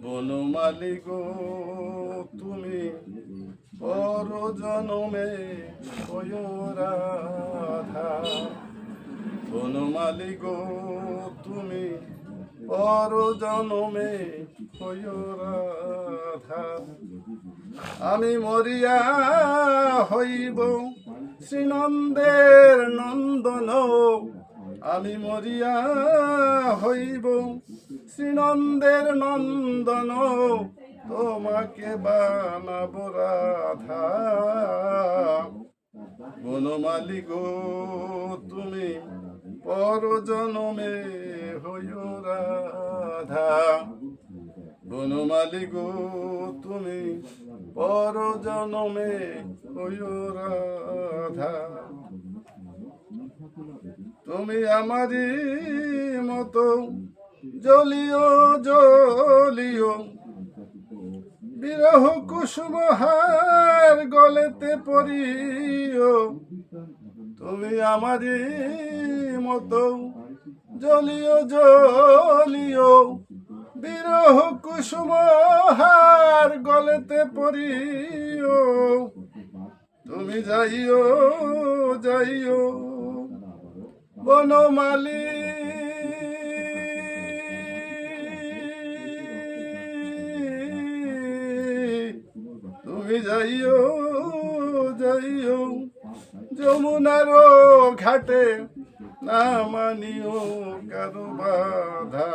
বনমালী গো তুমি পর জনমে রাধা। বনমালী গো তুমি পর জনমে রাধা। আমি মরিয়া হইব শ্রীনন্দের নন্দন, আমি মরিয়া হইব শ্রীনন্দের নন্দন, তোমাকে বানাব রাধা। বনমালী গো তুমি পর জনমে হইও রাধা। বনমালী গো তুমি পর জনমে হইও রাধা। তুমি আমারই মতো জ্বলিও জ্বলিও, বিরহ কুসুমহার গলেতে পরিও। তুমি আমারই মতো জ্বলিও জ্বলিও, বিরহ কুসুমহার গলেতে পরিও। তুমি যাইও যাইও বনমালী, তুমি যাইও যাইও যমুনার ঘাটে, না মানিও কারো বাধা।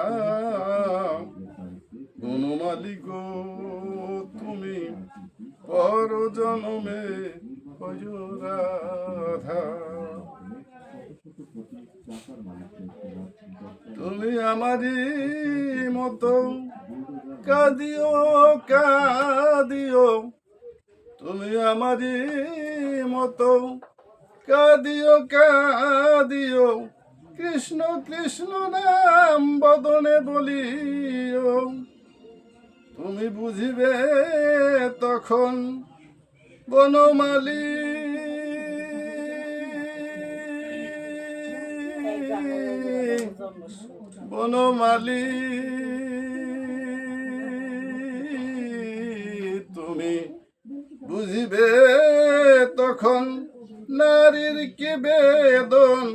বনমালী গো তুমি পর জনমে হইও রাধা। তুমি আমারই মতো কাঁদিও কাঁদিও, তুমি আমারই মতো কাঁদিও কাঁদিও, কৃষ্ণ কৃষ্ণ নাম বদনে বলিও। তুমি বুঝিবে তখন বনমালী, বনমালী তুমি বুঝিবে তখন নারীর কি বেদন,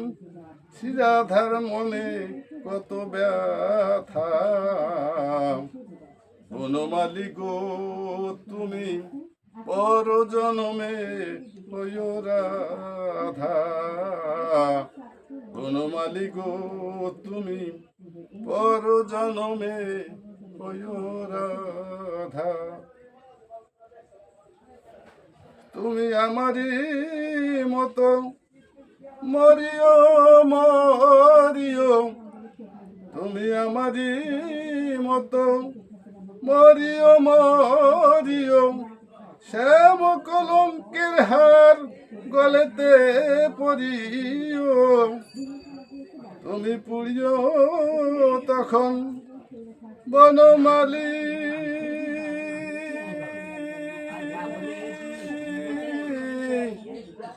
শ্রীরাধার মনে কত ব্যথা। বনমালী গো তুমি পর জনমে হইও রাধা। বনমালী গো তুমি পর জনমে হইও রাধা। তুমি আমারই মতো মরিও মরিও, তুমি আমারই মতো মরিও মরিও, শ্যাম কলঙ্কের হার গলেতে পরিও। তুমি পুড়িও তখন বনমালী,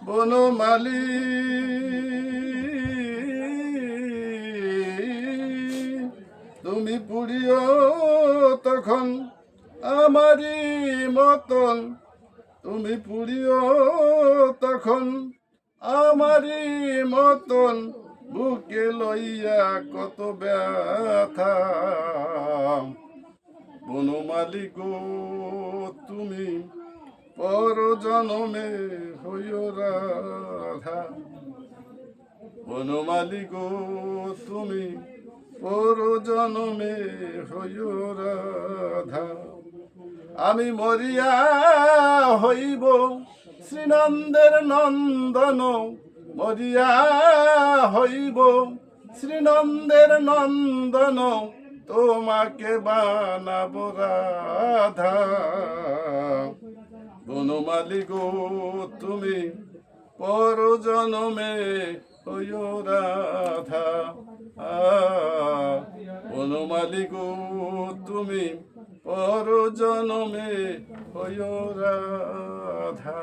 বনমালী তুমি পুড়িও তখন আমারই মতন, তুমি পুড়িও তখন আমারই মতন, বুকে লইয়া কত ব্যথা। বনমালী গো তুমি পর জনমে হইও রাধা। বনমালী গো তুমি পর জনমে হইও রাধা। আমি মরিয়া হইব শ্রীনন্দের নন্দন, মরিয়া হইব শ্রীনন্দের নন্দন, তোমাকে বানাব রাধা। বনমালী গো তুমি পর জনমে হইও রাধা। বনমালী গো তুমি পর জনমে হইও রাধা।